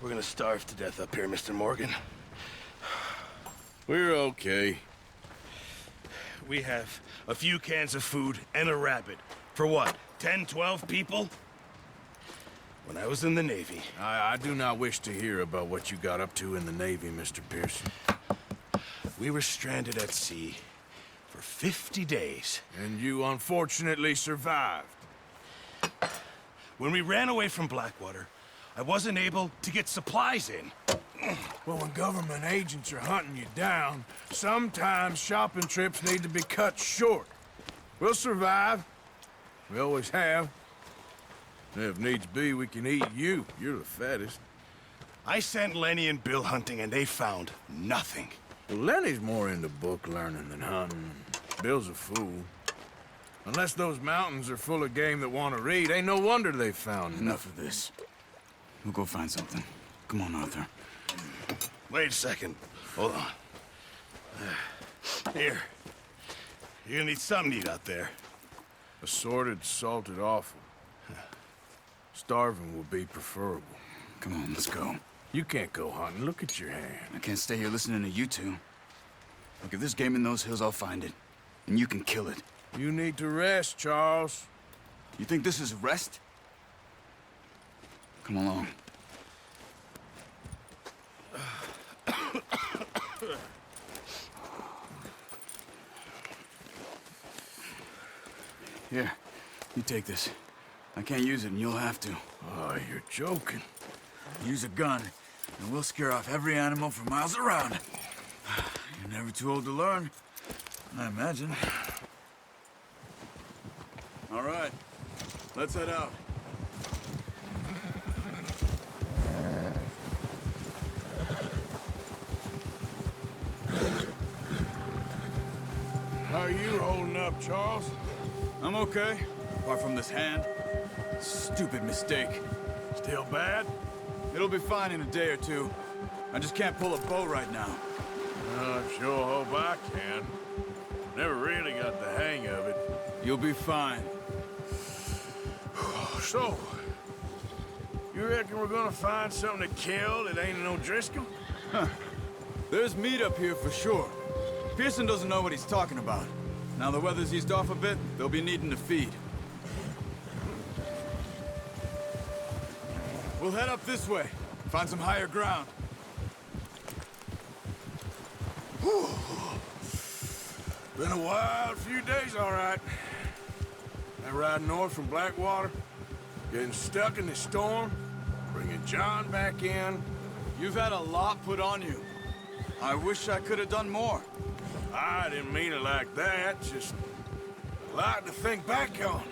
We're gonna starve to death up here, Mr. Morgan. We're okay. We have a few cans of food and a rabbit. For what, 10, 12 people? When I was in the Navy... I do not wish to hear about what you got up to in the Navy, Mr. Pearson. We were stranded at sea for 50 days. And you unfortunately survived. When we ran away from Blackwater, I wasn't able to get supplies in. Well, when government agents are hunting you down, sometimes shopping trips need to be cut short. We'll survive. We always have. If needs be, we can eat you. You're the fattest. I sent Lenny and Bill hunting, and they found nothing. Well, Lenny's more into book learning than hunting. Bill's a fool. Unless those mountains are full of game that want to read, ain't no wonder they found Enough of this. We'll go find something. Come on, Arthur. Wait a second. Hold on. Here. You're gonna need something to eat out there. Assorted, salted offal. Starving will be preferable. Come on, let's go. You can't go hunting. Look at your hand. I can't stay here listening to you two. Look, if there's game in those hills, I'll find it. And you can kill it. You need to rest, Charles. You think this is rest? Come along. Here, you take this. I can't use it, and you'll have to. Oh, you're joking. Use a gun, and we'll scare off every animal for miles around. You're never too old to learn, I imagine. All right, let's head out. How are you holding up, Charles? I'm okay, apart from this hand. Stupid mistake. Still bad? It'll be fine in a day or two. I just can't pull a bow right now. I sure hope I can. Never really got the hang of it. You'll be fine. So, you reckon we're gonna find something to kill that ain't no Driscoll? There's meat up here for sure. Pearson doesn't know what he's talking about. Now the weather's eased off a bit, they'll be needing to feed. We'll head up this way, find some higher ground. Whew. Been a wild few days, all right. That ride north from Blackwater, getting stuck in the storm, bringing John back in. You've had a lot put on you. I wish I could have done more. I didn't mean it like that, just a lot to think back on.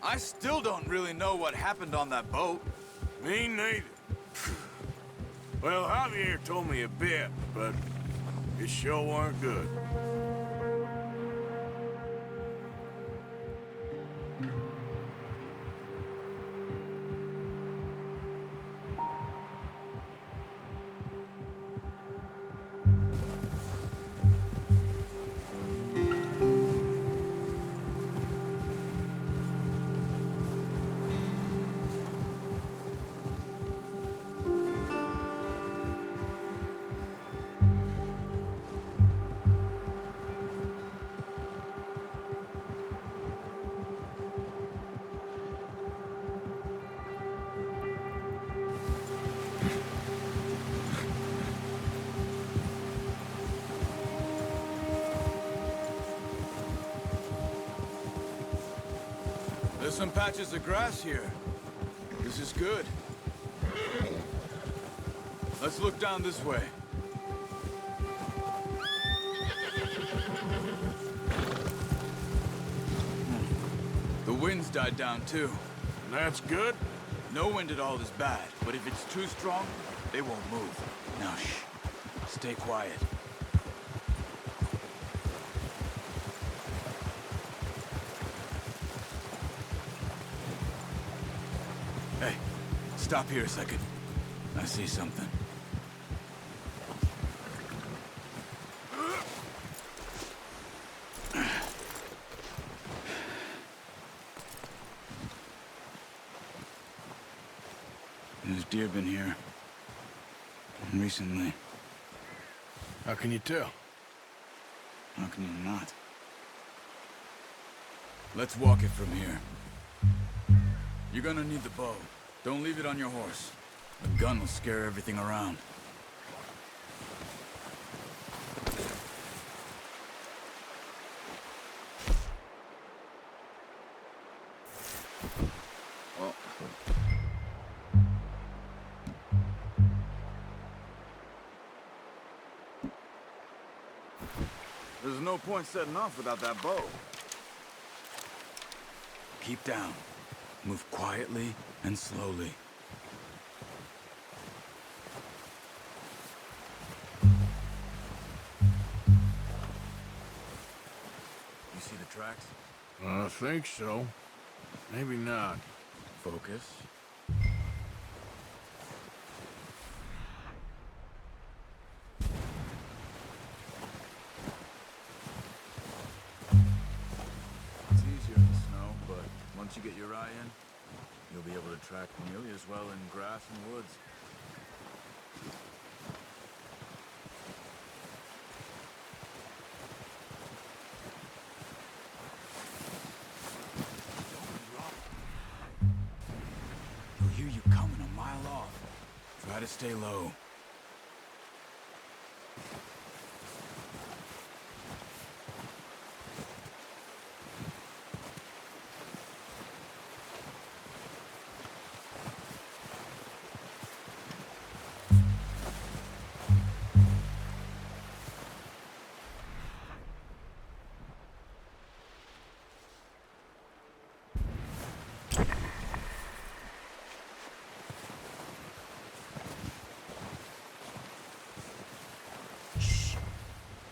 I still don't really know what happened on that boat. Me neither. Well, Javier told me a bit, but it sure weren't good. There's some patches of grass here. This is good. Let's look down this way. The wind's died down too. That's good. No wind at all is bad, but if it's too strong, they won't move. Now shh. Stay quiet. Hey, stop here a second. I see something. There's deer been here. recently. How can you tell? How can you not? Let's walk it from here. You're gonna need the bow. Don't leave it on your horse. The gun will scare everything around. Well... There's no point setting off without that bow. Keep down. Move quietly and slowly. You see the tracks? I think so. Maybe not. Focus. It's easier in the snow, but once you get your eye in, you'll be able to track nearly as well in grass and woods. He'll hear you coming a mile off. Try to stay low.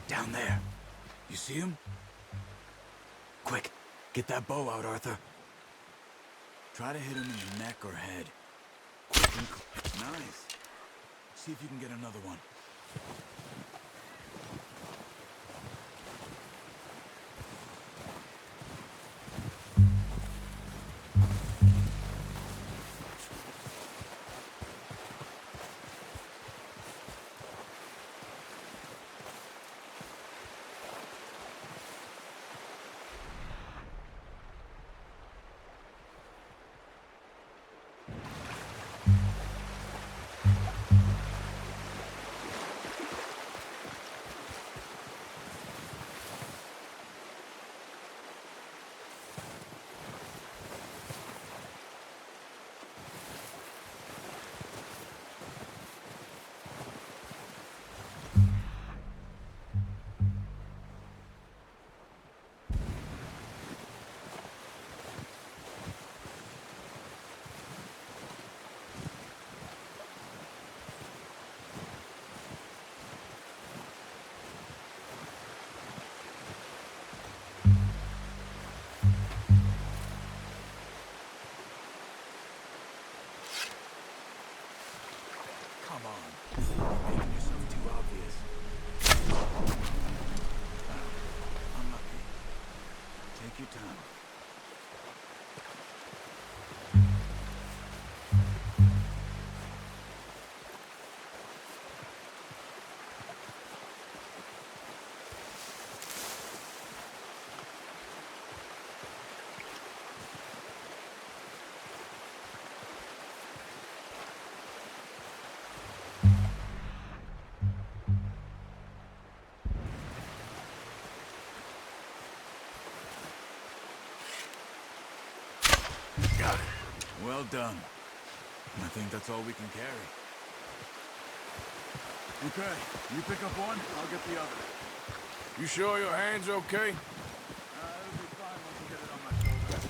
Down there. You see him? Quick, get that bow out, Arthur. Try to hit him in the neck or head. Quick and nice. See if you can get another one. Come on. You're making yourself too obvious. Unlucky. Take your time. Got it. Well done. I think that's all we can carry. Okay, you pick up one, I'll get the other. You sure your hand's okay? It'll be fine once I get it on my shoulder.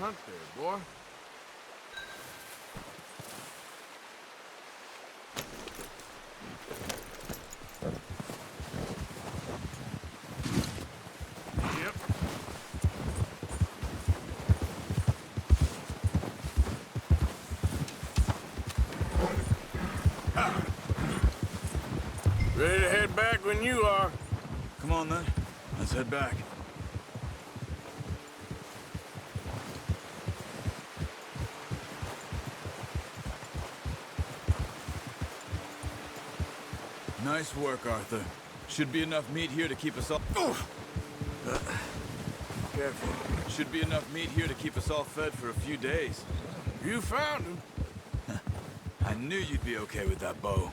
hunt there, boy. Yep. Ready to head back when you are. Come on, then. Let's head back. Nice work, Arthur. Should be enough meat here to keep us all... Careful. Should be enough meat here to keep us all fed for a few days. You found him. I knew you'd be okay with that bow.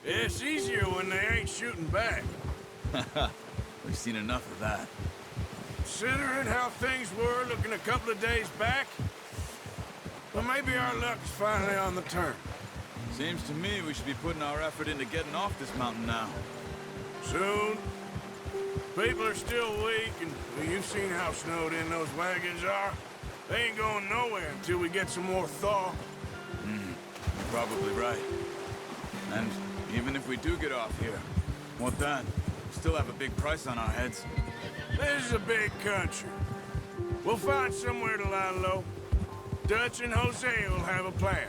It's easier when they ain't shooting back. We've seen enough of that. Considering how things were looking a couple of days back, well, maybe our luck's finally on the turn. Seems to me we should be putting our effort into getting off this mountain now. Soon. People are still weak, and well, you've seen how snowed in those wagons are. They ain't going nowhere until we get some more thaw. You're probably right. And even if we do get off here, what then? We still have a big price on our heads. This is a big country. We'll find somewhere to lie low. Dutch and Hosea will have a plan.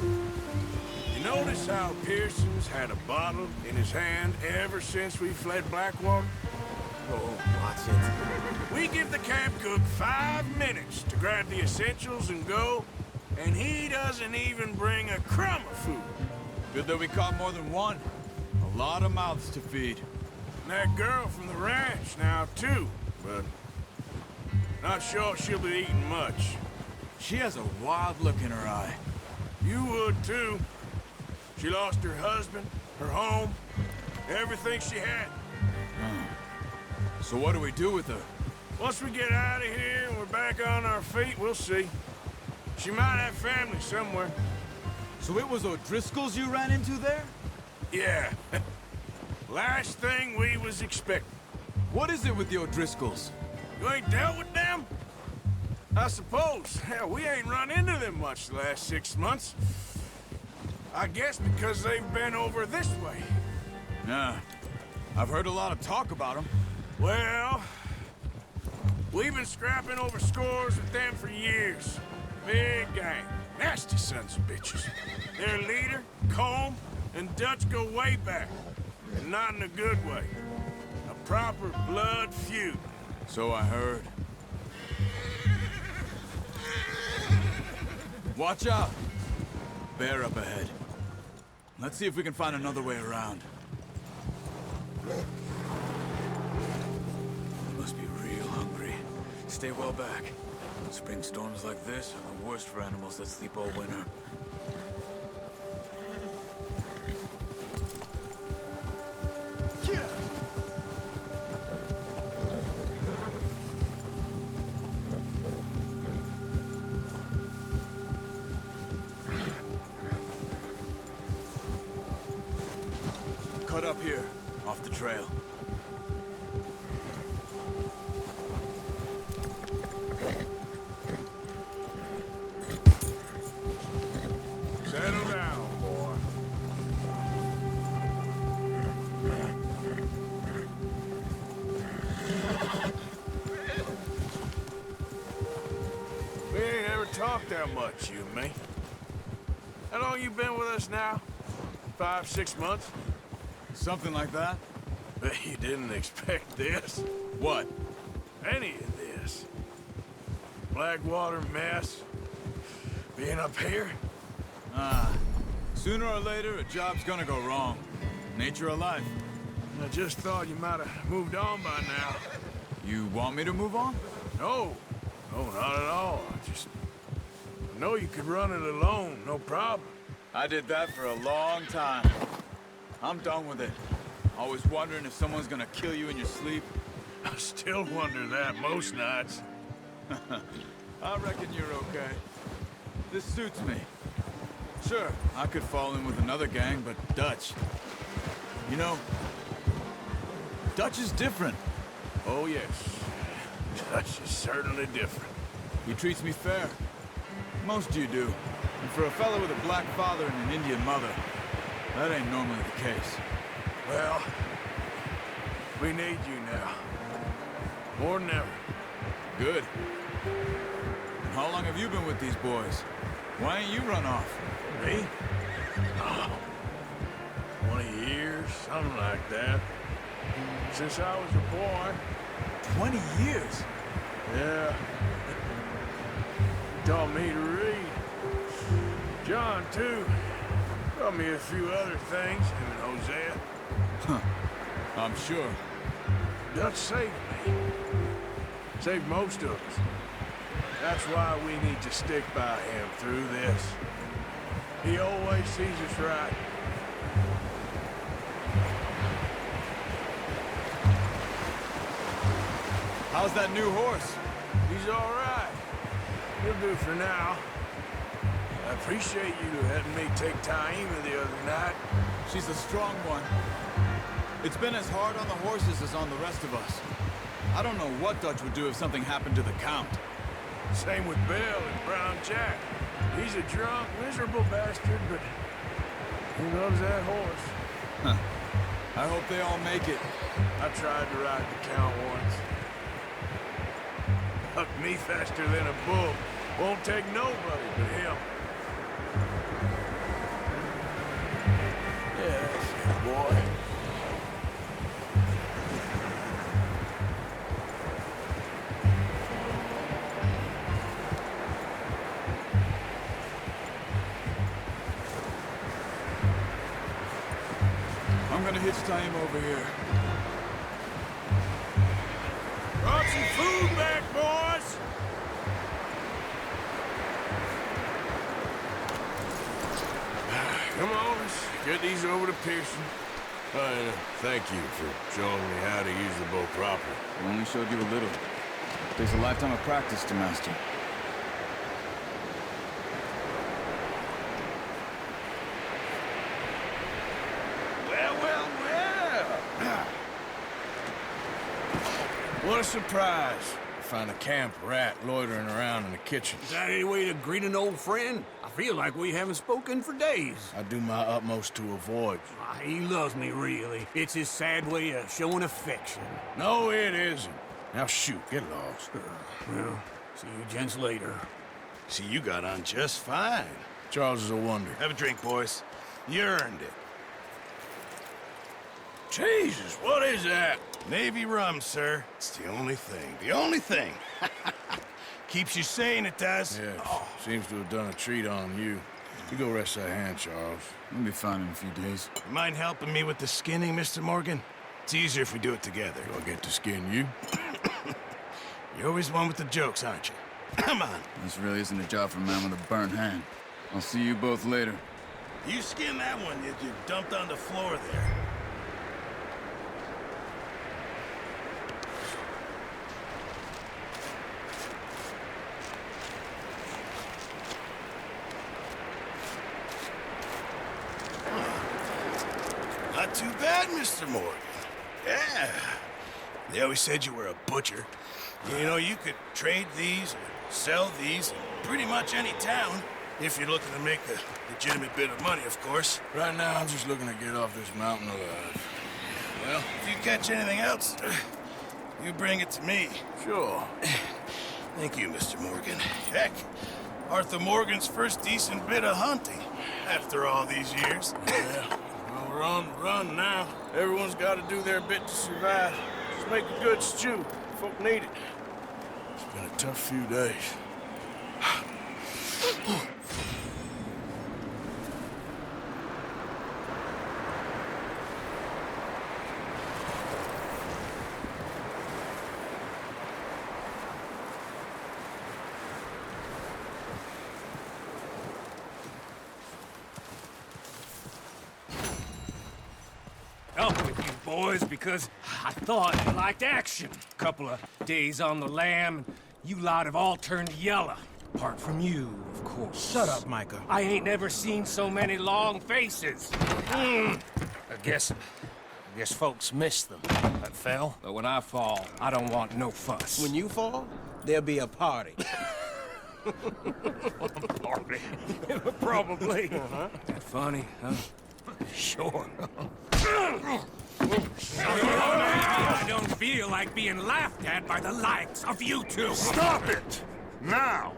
You notice how Pearson's had a bottle in his hand ever since we fled Blackwater? Oh, watch it. We give the camp cook 5 minutes to grab the essentials and go, and he doesn't even bring a crumb of food. Good that we caught more than one. A lot of mouths to feed. And that girl from the ranch now, too, but not sure she'll be eating much. She has a wild look in her eye. You would, too. She lost her husband, her home, everything she had. So what do we do with her? Once we get out of here and we're back on our feet, we'll see. She might have family somewhere. So it was O'Driscoll's you ran into there? Yeah. Last thing we was expecting. What is it with the O'Driscolls? You ain't dealt with them? I suppose. Hell, we ain't run into them much the last 6 months. I guess because they've been over this way. Yeah. I've heard a lot of talk about them. Well, we've been scrapping over scores with them for years. Big gang. Nasty sons of bitches. Their leader, Colm, and Dutch go way back. And not in a good way. A proper blood feud. So I heard. Watch out! Bear up ahead. Let's see if we can find another way around. They must be real hungry. Stay well back. Spring storms like this are the worst for animals that sleep all winter. Cut up here, off the trail. Settle down, boy. We ain't ever talked that much, you and me. How long you been with us now? 5, 6 months? Something like that? Bet you didn't expect this. What? Any of this. Blackwater mess. Being up here. Sooner or later, a job's gonna go wrong. Nature of life. I just thought you might have moved on by now. You want me to move on? No. No, not at all. I know you could run it alone, no problem. I did that for a long time. I'm done with it. Always wondering if someone's gonna kill you in your sleep. I still wonder that most nights. I reckon you're okay. This suits me. Sure, I could fall in with another gang, but Dutch... You know, Dutch is different. Oh, yes. Dutch is certainly different. He treats me fair. Most of you do. And for a fellow with a black father and an Indian mother, that ain't normally the case. Well, we need you now. More than ever. Good. And how long have you been with these boys? Why ain't you run off? Me? Oh, 20 years, something like that. Since I was a boy. 20 years? Yeah. He taught me to read. John, too. Taught me a few other things, him and Hosea. Huh. I'm sure. Dutch saved me. Saved most of us. That's why we need to stick by him through this. He always sees us right. How's that new horse? He's all right. He'll do for now. I appreciate you letting me take Taima the other night. She's a strong one. It's been as hard on the horses as on the rest of us. I don't know what Dutch would do if something happened to the Count. Same with Bill and Brown Jack. He's a drunk, miserable bastard, but he loves that horse. Huh. I hope they all make it. I tried to ride the Count once. Hucked me faster than a bull. Won't take nobody but him. Yeah, that's it, boy. I'm gonna hitch Taima over here. Brought some food back, boys! Come on, let's get these over to Pearson. Thank you for showing me how to use the bow properly. I only showed you a little. Takes a lifetime of practice to master. Well, well, well! What a surprise. Find a camp rat loitering around in the kitchen. Is that any way to greet an old friend? I feel like we haven't spoken for days. I do my utmost to avoid you. He loves me, really. It's his sad way of showing affection. No, it isn't. Now shoot, get lost. Well, see you gents later. See, you got on just fine. Charles is a wonder. Have a drink, boys. You earned it. Jesus, what is that? Navy rum, sir. It's the only thing. The only thing. Keeps you sane, it does. Yes, seems to have done a treat on you. You go rest that hand, Charles. We'll be fine in a few days. You mind helping me with the skinning, Mr. Morgan? It's easier if we do it together. Do I get to skin you? You're always one with the jokes, aren't you? Come on. This really isn't a job for a man with a burnt hand. I'll see you both later. You skin that one you dumped on the floor there. Not too bad, Mr. Morgan. Yeah. They always said you were a butcher. You know, you could trade these or sell these in pretty much any town if you're looking to make a legitimate bit of money, of course. Right now, I'm just looking to get off this mountain alive. Well, if you catch anything else, you bring it to me. Sure. Thank you, Mr. Morgan. Heck, Arthur Morgan's first decent bit of hunting after all these years. Yeah. Well, we're on the run now. Everyone's got to do their bit to survive. Just make a good stew. Folk need it. It's been a tough few days. Up with you boys because I thought you liked action. Couple of days on the lam, and you lot have all turned yellow. Apart from you, of course. Shut up, Micah. I ain't never seen so many long faces. I guess Guess folks miss them. That fell. But when I fall, I don't want no fuss. When you fall, there'll be a party. Party. Probably. That funny, huh? Sure. I don't feel like being laughed at by the likes of you two. Stop it! Now!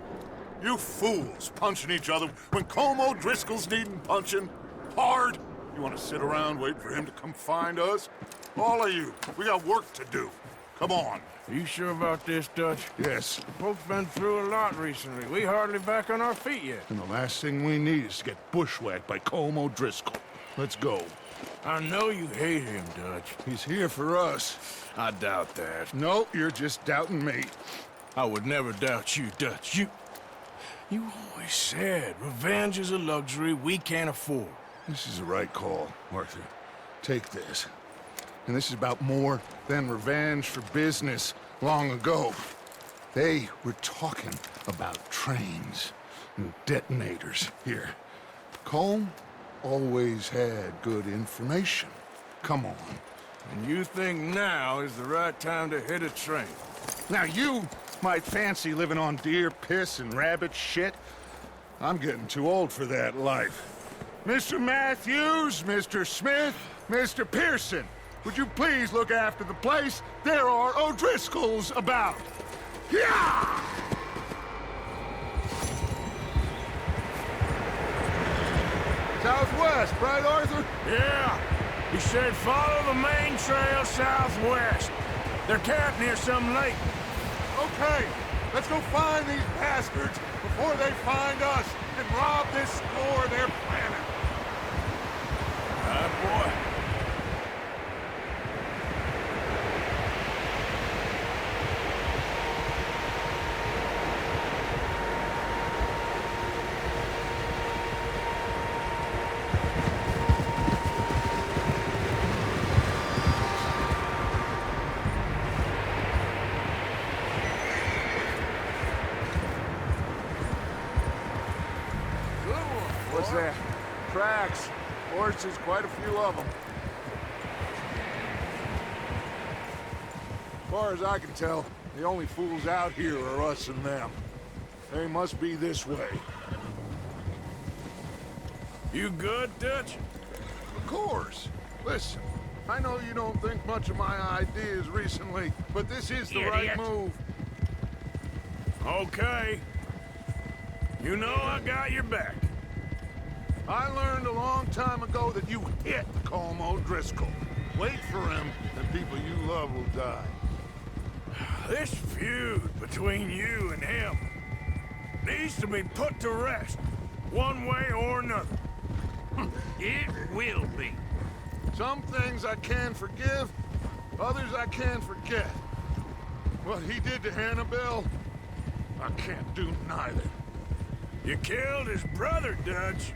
You fools punching each other when Colm O'Driscoll's needing punching hard. You want to sit around waiting for him to come find us? All of you, we got work to do. Come on. You sure about this, Dutch? Yes. Folks been through a lot recently. We hardly back on our feet yet. And the last thing we need is to get bushwhacked by Colm O'Driscoll. Let's go. I know you hate him, Dutch. He's here for us. I doubt that. No, you're just doubting me. I would never doubt you, Dutch. You always said revenge is a luxury we can't afford. This is the right call, Arthur. Take this. And this is about more than revenge for business long ago. They were talking about trains and detonators here. Colm always had good information. Come on. And you think now is the right time to hit a train? Now you might fancy living on deer piss and rabbit shit. I'm getting too old for that life. Mr. Matthews, Mr. Smith, Mr. Pearson, would you please look after the place? There are O'Driscolls about. Yeah! Southwest, right, Arthur? Yeah. He said follow the main trail southwest. They're camped near some lake. Okay, let's go find these bastards before they find us and rob this store they're planning. Boy. What's that? Tracks. Horses, quite a few of them. As far as I can tell, the only fools out here are us and them. They must be this way. You good, Dutch? Of course. Listen, I know you don't think much of my ideas recently, but this is the right move. Okay. You know I got your back. I learned a long time ago that you hit Colm O'Driscoll. Wait for him, and people you love will die. This feud between you and him needs to be put to rest, one way or another. It will be. Some things I can forgive, others I can't forget. What he did to Annabelle, I can't do neither. You killed his brother, Dutch.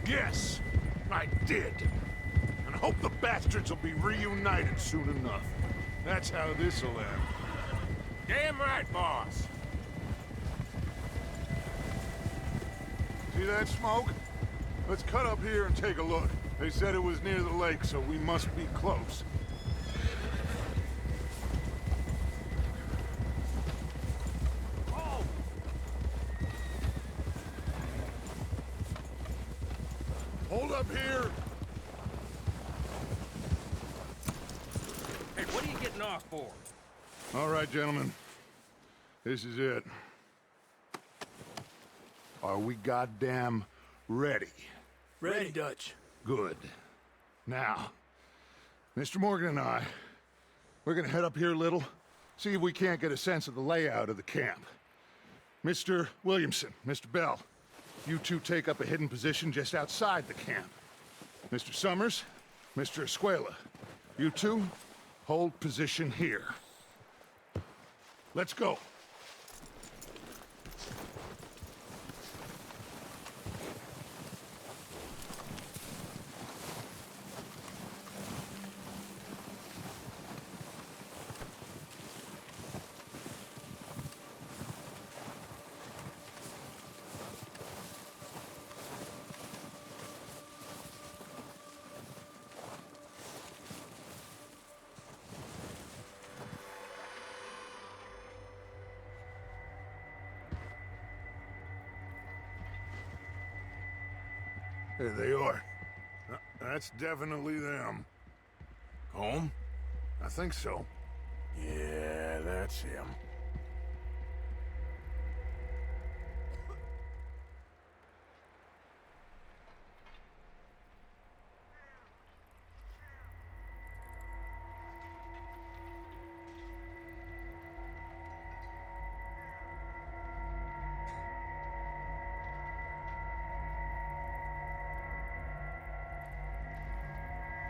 Yes, I did. And I hope the bastards will be reunited soon enough. That's how this'll end. Damn right, boss. See that smoke? Let's cut up here and take a look. They said it was near the lake, so we must be close. Hold up here! Hey, what are you getting off for? All right, gentlemen. This is it. Are we goddamn ready? Ready, Dutch. Good. Now, Mr. Morgan and I, we're gonna head up here a little, see if we can't get a sense of the layout of the camp. Mr. Williamson, Mr. Bell, you two take up a hidden position just outside the camp. Mr. Summers, Mr. Escuela, you two hold position here. Let's go. There they are. That's definitely them. Home? I think so. Yeah, that's him.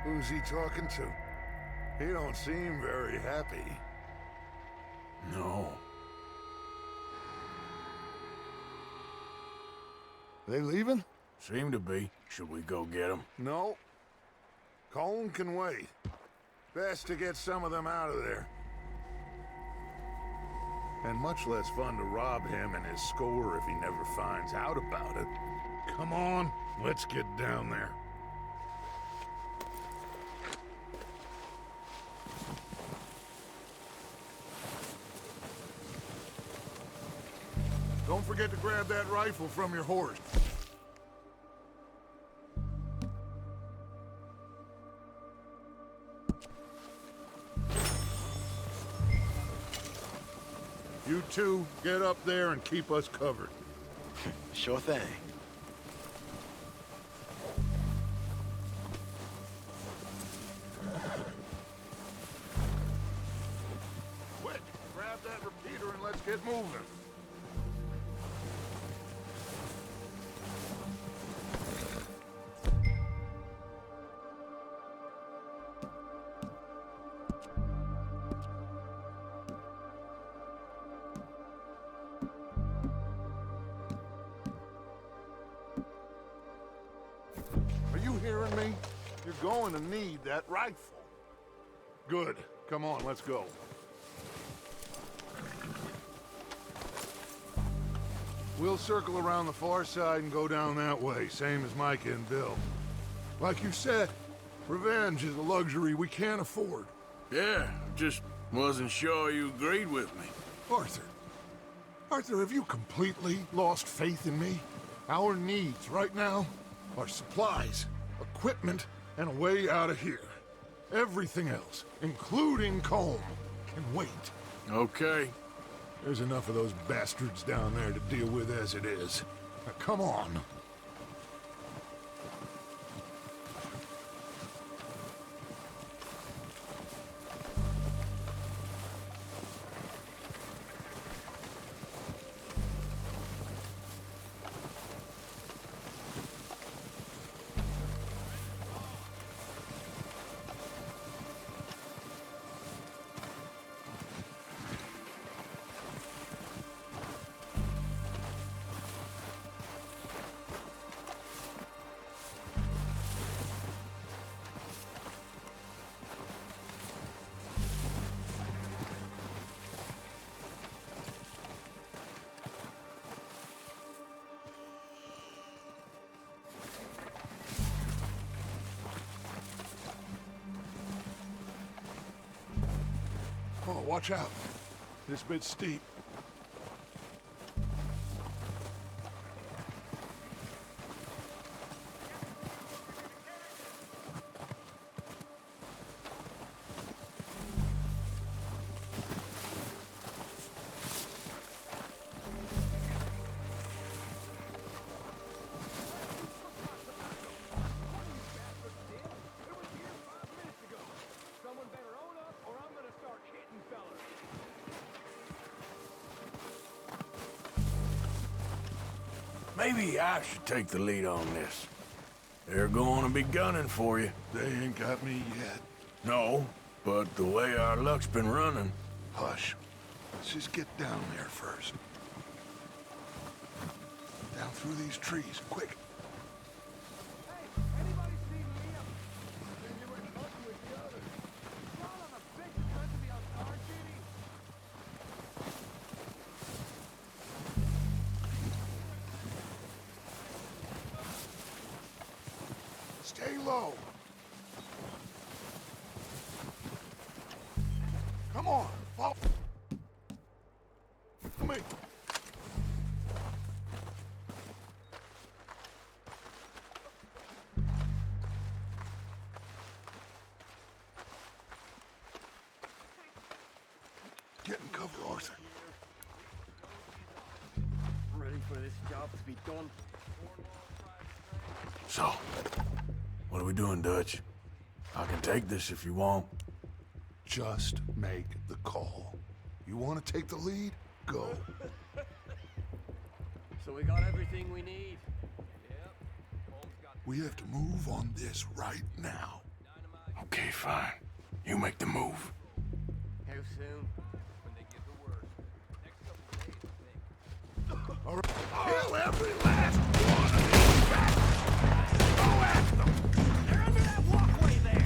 Who's he talking to? He don't seem very happy. No. They leaving? Seem to be. Should we go get him? No. Colm can wait. Best to get some of them out of there. And much less fun to rob him and his score if he never finds out about it. Come on, let's get down there. Don't forget to grab that rifle from your horse. You two, get up there and keep us covered. Sure thing. Quick, grab that repeater and let's get moving. Are you hearing me? You're going to need that rifle. Good. Come on, let's go. We'll circle around the far side and go down that way, same as Micah and Bill. Like you said, revenge is a luxury we can't afford. Yeah, just wasn't sure you agreed with me. Arthur. Arthur, have you completely lost faith in me? Our needs right now are supplies, equipment, and a way out of here. Everything else, including Colm, can wait. Okay. There's enough of those bastards down there to deal with as it is. Now, come on. Oh, watch out. This bit's steep. Maybe I should take the lead on this. They're going to be gunning for you. They ain't got me yet. No, but the way our luck's been running. Hush. Let's just get down there first. Down through these trees, quick. Stay low. Come on, follow me. Hey, Arthur. Ready for this job to be done. So, what are we doing, Dutch? I can take this if you want. Just make the call. You want to take the lead? Go. So we got everything we need. We have to move on this right now. Okay, fine. You make the move. How soon? When they give the word. Next couple days, I think. All right. Kill every last one of these bastards! Go after them! They're under that walkway there!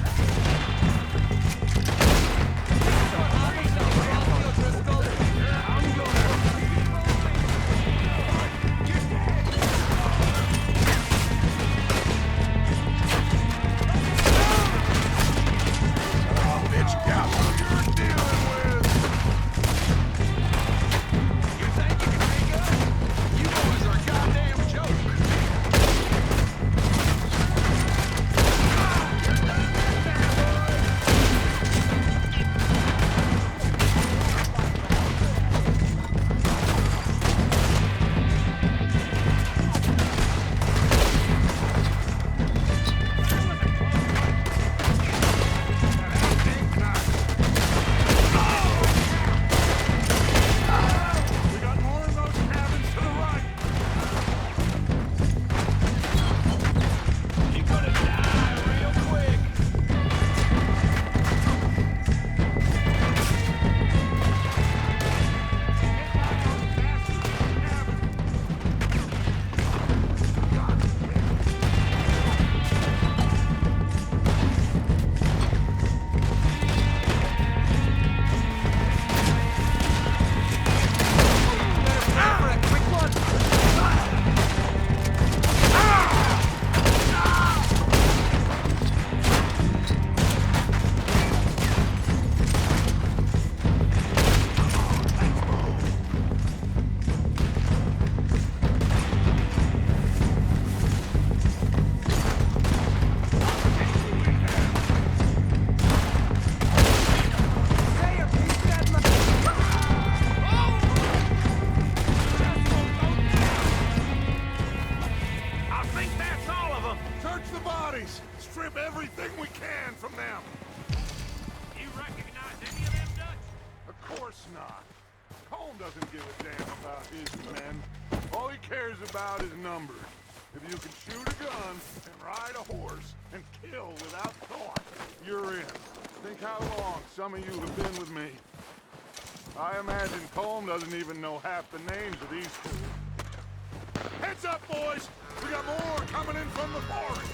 Strip everything we can from them. You recognize any of them, Dutch? Of course not. Colm doesn't give a damn about his men. All he cares about is numbers. If you can shoot a gun and ride a horse and kill without thought, you're in. Think how long some of you have been with me. I imagine Colm doesn't even know half the names of these fools. Heads up, boys! We got more coming in from the forest!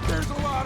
There's a lot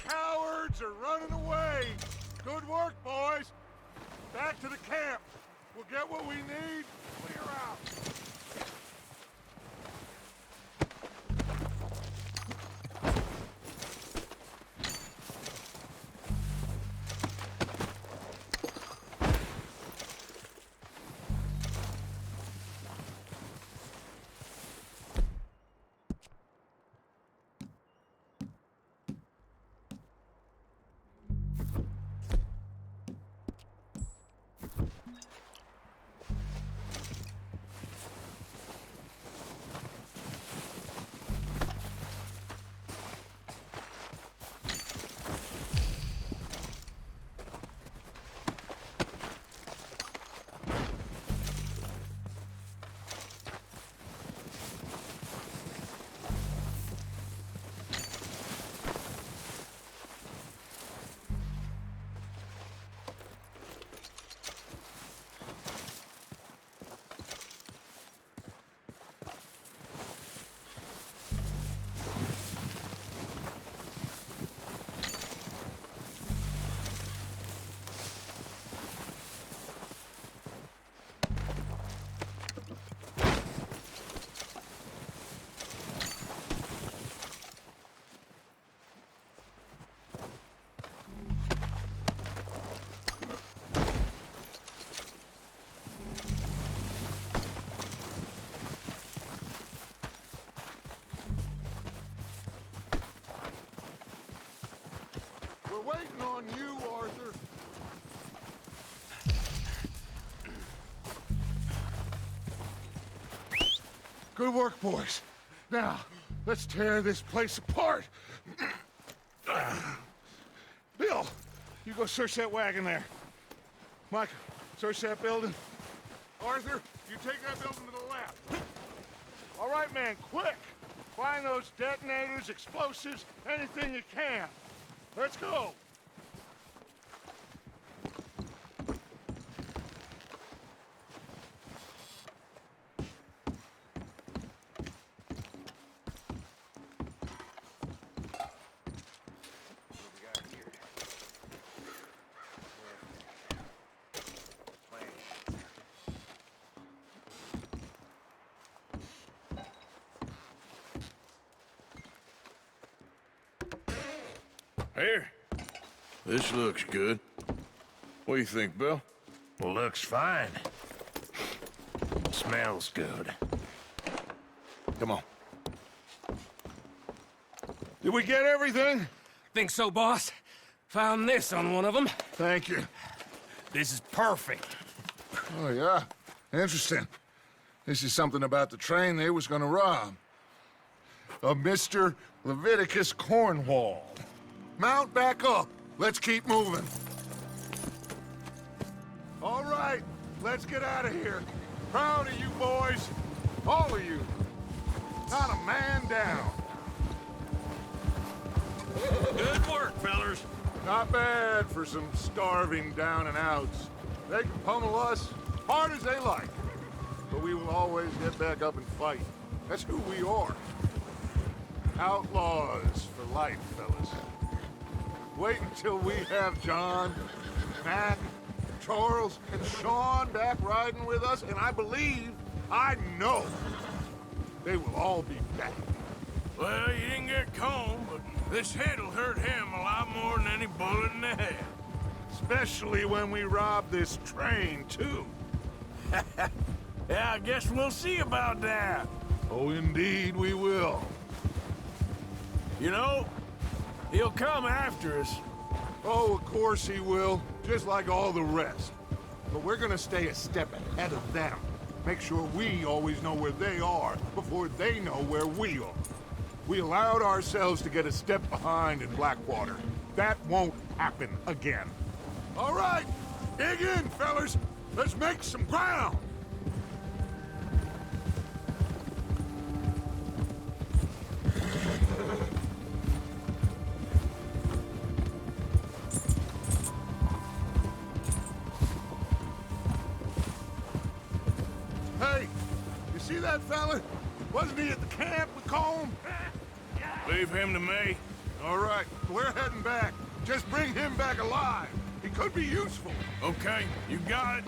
cowards are running away. Good work, boys. Back to the camp. We'll get what we need. Clear out. We're waiting on you, Arthur. Good work, boys. Now, let's tear this place apart. Bill, you go search that wagon there. Mike, search that building. Arthur, you take that building to the left. All right, man, quick. Find those detonators, explosives, anything you can. Let's go! Here. This looks good. What do you think, Bill? Looks fine. Smells good. Come on. Did we get everything? Think so, boss? Found this on one of them. Thank you. This is perfect. Oh, yeah? Interesting. This is something about the train they was gonna rob. Of Mr. Leviticus Cornwall. Mount back up. Let's keep moving. All right, let's get out of here. Proud of you boys. All of you. Not a man down. Good work, fellers. Not bad for some starving down and outs. They can pummel us hard as they like. But we will always get back up and fight. That's who we are. Outlaws for life, fellas. Wait until we have John, Mac, Charles, and Sean back riding with us, and I believe, I know, they will all be back. Well, you didn't get Combe, but this head'll hurt him a lot more than any bullet in the head. Especially when we rob this train, too. Yeah, I guess we'll see about that. Oh, indeed we will. You know, he'll come after us. Oh, of course he will, just like all the rest. But we're gonna stay a step ahead of them. Make sure we always know where they are before they know where we are. We allowed ourselves to get a step behind in Blackwater. That won't happen again. All right, dig in, fellas. Let's make some ground. Hey, you see that fella? Wasn't he at the camp with Colm? Leave him to me. All right, we're heading back. Just bring him back alive. He could be useful. Okay, you got it.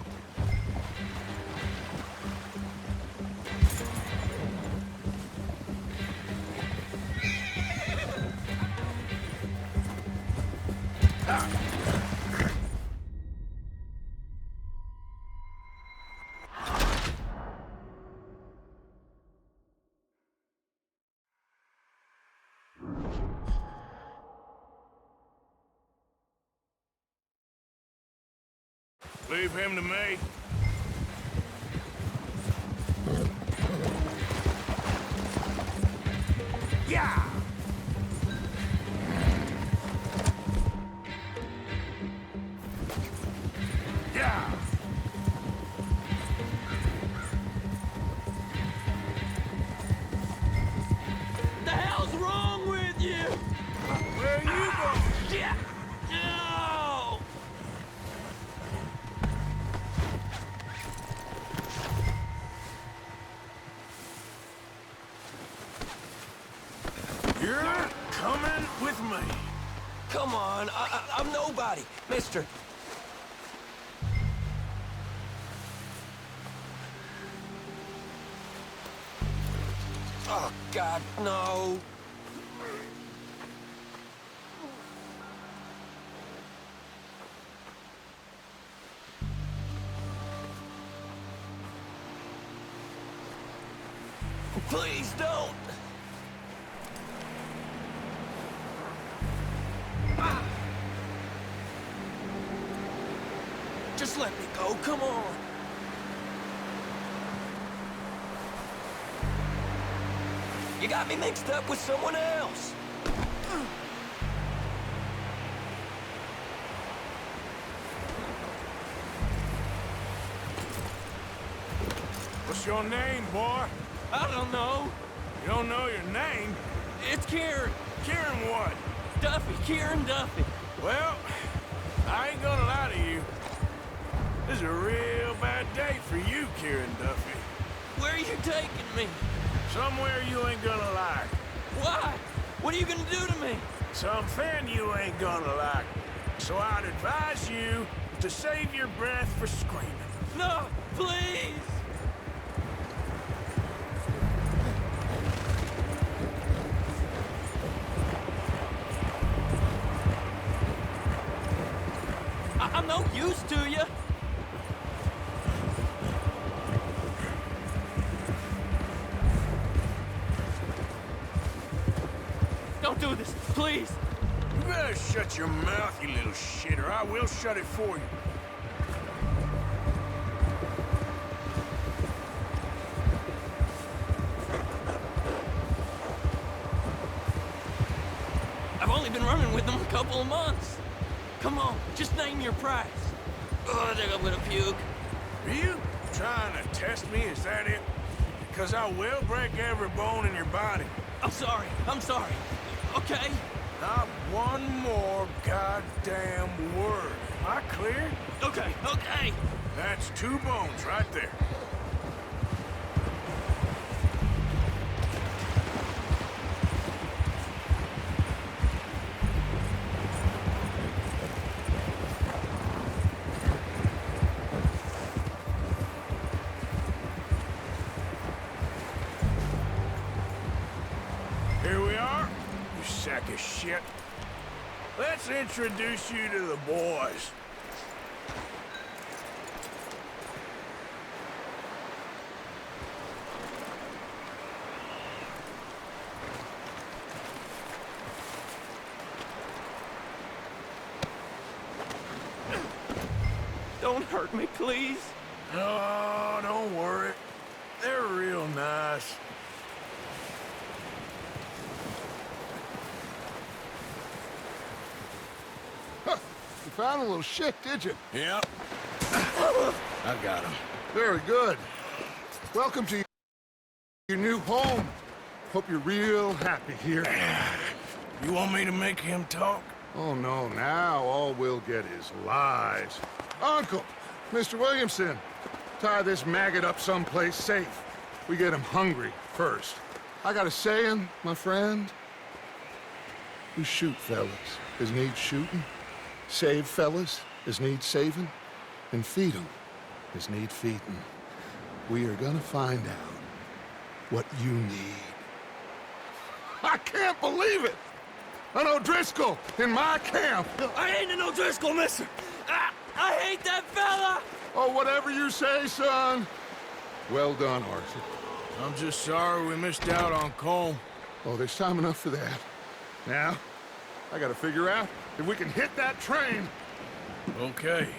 Leave him to me. Yeah! Yeah! The hell's wrong with you? Where are you going? Yeah. No! You're coming with me. Come on, I'm nobody, mister. Oh, God, no. Please don't. Just let me go, come on. You got me mixed up with someone else. What's your name, boy? I don't know. You don't know your name? It's Kieran. Kieran what? Duffy, Kieran Duffy. Well, I ain't gonna lie to you. This is a real bad day for you, Kieran Duffy. Where are you taking me? Somewhere you ain't gonna like. Why? What are you gonna do to me? Something you ain't gonna like. So I'd advise you to save your breath for screaming. No, please. I'm no use to you. Don't do this, please. You better shut your mouth, you little shit, or I will shut it for you. I've only been running with them a couple of months. Come on, just name your price. Oh, I think I'm gonna puke. Are you trying to test me? Is that it? Because I will break every bone in your body. I'm sorry, okay? Not one more goddamn word. Am I clear? Okay. That's 2 bones right there. Here we are, you sack of shit. Let's introduce you to the boys. Don't hurt me, please. No, don't worry. They're real nice. Huh. You found a little shit, did you? Yep. I got him. Very good. Welcome to your new home. Hope you're real happy here. You want me to make him talk? Oh, no, now all we'll get is lies. Uncle, Mr. Williamson, tie this maggot up someplace safe. We get him hungry first. I got a saying, my friend. We shoot fellas as need shooting, save fellas as need saving, and feed 'em as need feeding. We are gonna find out what you need. I can't believe it! An O'Driscoll in my camp! I ain't an O'Driscoll, mister! I hate that fella! Oh, whatever you say, son. Well done, Arthur. I'm just sorry we missed out on Colm. Oh, there's time enough for that. Now, I gotta figure out if we can hit that train. Okay.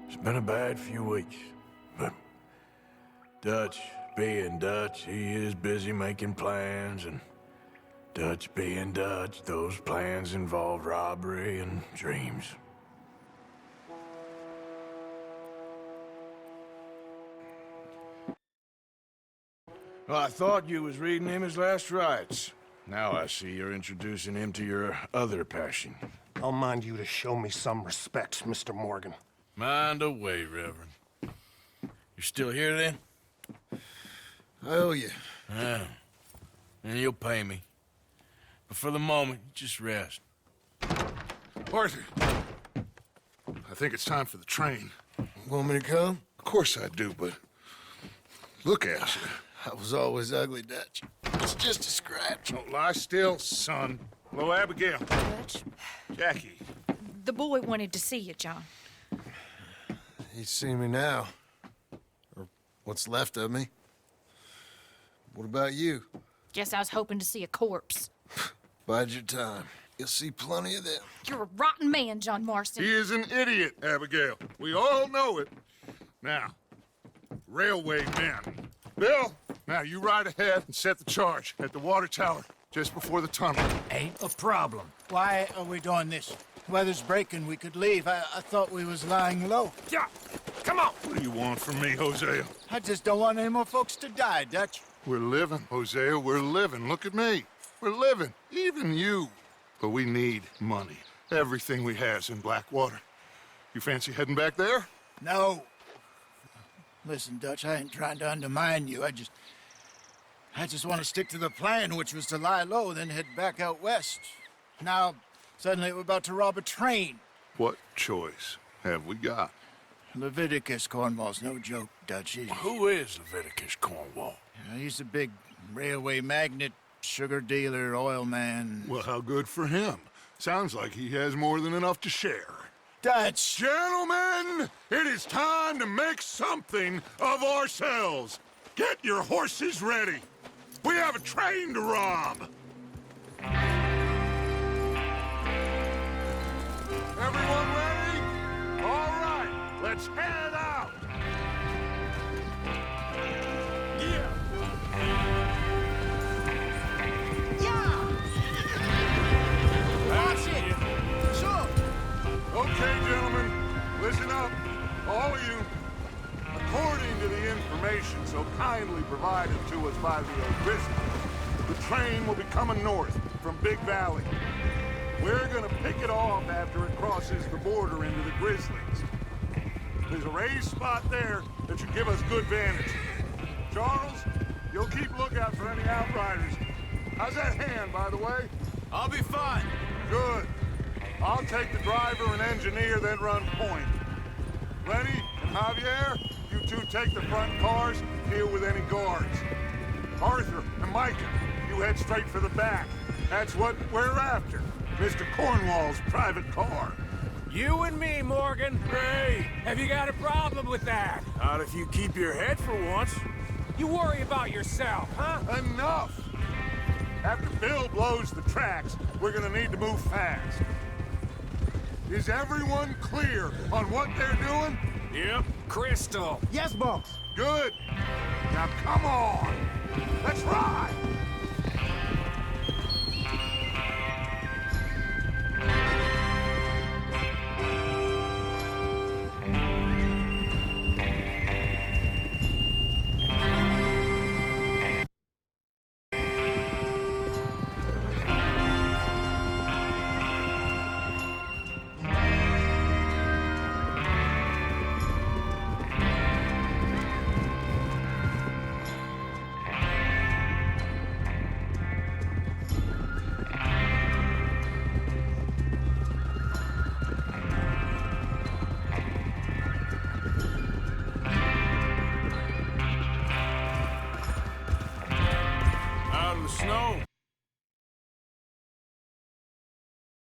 It's been a bad few weeks, but Dutch being Dutch, he is busy making plans, and Dutch being Dutch, those plans involve robbery and dreams. Well, I thought you was reading him his last rites. Now I see you're introducing him to your other passion. I'll mind you to show me some respect, Mr. Morgan. Mind away, Reverend. You're still here, then? I owe you. Ah, and you'll pay me. But for the moment, just rest. Arthur, I think it's time for the train. Want me to come? Of course I do, but look at you. I was always ugly, Dutch. It's just a scratch. Don't lie still, son. Hello, Abigail. Dutch, Jackie. the boy wanted to see you, John. He's seen me now. Or what's left of me. What about you? Guess I was hoping to see a corpse. Bide your time. You'll see plenty of them. You're a rotten man, John Marston. He is an idiot, Abigail. We all know it. Now, railway men. Bill, now you ride ahead and set the charge at the water tower just before the tunnel. Ain't a problem. Why are we doing this? Weather's breaking. We could leave. I thought we was lying low. Yeah, come on. What do you want from me, Hosea? I just don't want any more folks to die, Dutch. We're living, Hosea. We're living. Look at me. We're living. Even you. But we need money. Everything we has in Blackwater. You fancy heading back there? No. Listen, Dutch, I ain't trying to undermine you. I just want to stick to the plan, which was to lie low, then head back out west. Now, suddenly we're about to rob a train. What choice have we got? Leviticus Cornwall's no joke, Dutch. Who is Leviticus Cornwall? He's a big railway magnate, sugar dealer, oil man. Well, how good for him. Sounds like he has more than enough to share. Dutch! Gentlemen, it is time to make something of ourselves. Get your horses ready. We have a train to rob. Everyone ready? All right, let's head out. Okay, gentlemen, listen up, all of you. According to the information so kindly provided to us by the O'Driscolls, the train will be coming north from Big Valley. We're gonna pick it off after it crosses the border into the Grizzlies. There's a raised spot there that should give us good vantage. Charles, you'll keep lookout for any outriders. How's that hand, by the way? I'll be fine. Good. I'll take the driver and engineer, then run point. Lenny and Javier, you two take the front cars, deal with any guards. Arthur and Micah, you head straight for the back. That's what we're after. Mr. Cornwall's private car. You and me, Morgan. Hey, have you got a problem with that? Not if you keep your head for once. You worry about yourself, huh? Enough! After Bill blows the tracks, we're gonna need to move fast. Is everyone clear on what they're doing? Yep. Crystal. Yes, boss. Good. Now come on. Let's ride.